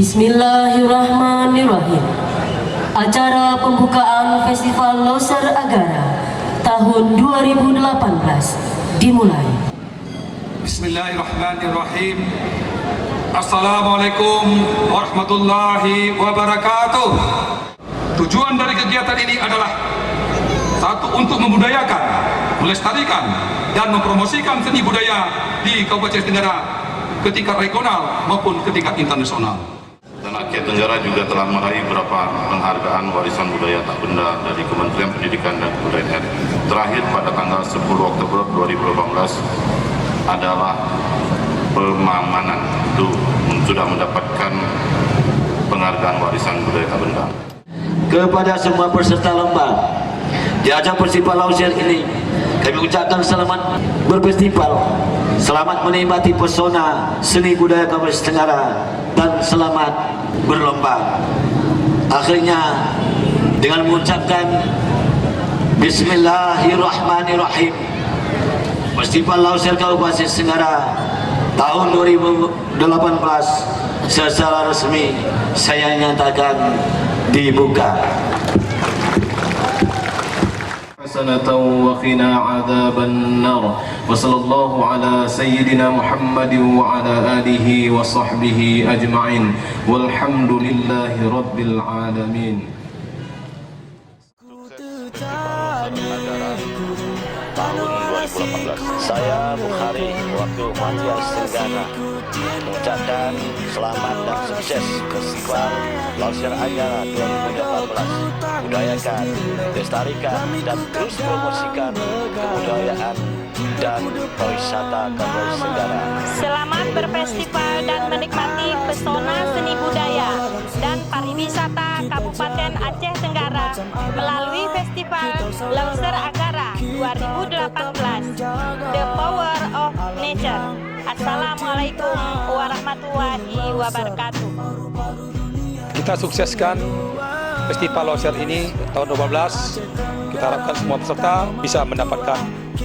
Bismillahirrahmanirrahim. Acara pembukaan Festival Loser Agara tahun 2018 dimulai. Bismillahirrahmanirrahim. Assalamualaikum warahmatullahi wabarakatuh. Tujuan dari kegiatan ini adalah satu, untuk membudayakan, melestarikan, dan mempromosikan seni budaya di Kabupaten Tenggara ke tingkat regional maupun ke tingkat internasional. Dan Aceh Tenggara juga telah meraih beberapa penghargaan warisan budaya tak benda dari Kementerian Pendidikan dan Kebudayaan RI. Terakhir pada tanggal 10 Oktober 2018 adalah Pemamanan, itu sudah mendapatkan penghargaan warisan budaya tak benda. Kepada semua peserta lomba di ajang festival Loser ini, kami ucapkan selamat berfestival, selamat menikmati pesona seni budaya Kabupaten Tenggara, dan selamat berlomba. Akhirnya dengan mengucapkan Bismillahirrahmanirrahim, Festival Loser Kabupaten Tenggara tahun 2018 secara resmi saya nyatakan dibuka. حسنة وقنا عذاب النار وصلى الله على سيدنا محمد وعلى آله وصحبه أجمعين والحمد لله رب العالمين. Tahun 2018, saya Bukhari, waktu Matias Tenggara, mengucapkan selamat dan sukses Festival Loser Agara 2018. Budayakan, lestarikan, dan terus promosikan kebudayaan dan pariwisata Kabupaten Tenggara. Selamat berfestival dan menikmati pesona seni budaya dan pariwisata Kabupaten Aceh Tenggara melalui Festival Loser Agara 2018, The Power of Nature. Assalamualaikum warahmatullahi wabarakatuh. Kita sukseskan Festival Loser ini tahun 2012. Kita harapkan semua peserta bisa mendapatkan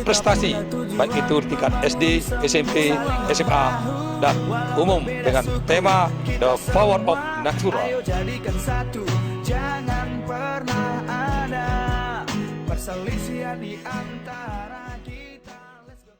prestasi, baik itu di tingkat SD, SMP, SMA, dan umum dengan tema The Power of Nature. Ayo jadikan satu, jangan pernah ada perselisihan di antara kita. Let's go.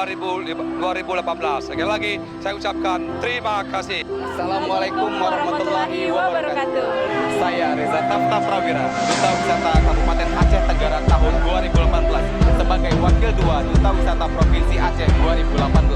2018. Sekali lagi saya ucapkan terima kasih. Assalamualaikum warahmatullahi wabarakatuh. Saya Reza Tafta Prawira, Duta Wisata Kabupaten Aceh Tenggara tahun 2018 sebagai Wakil 2 Duta Wisata Provinsi Aceh 2018.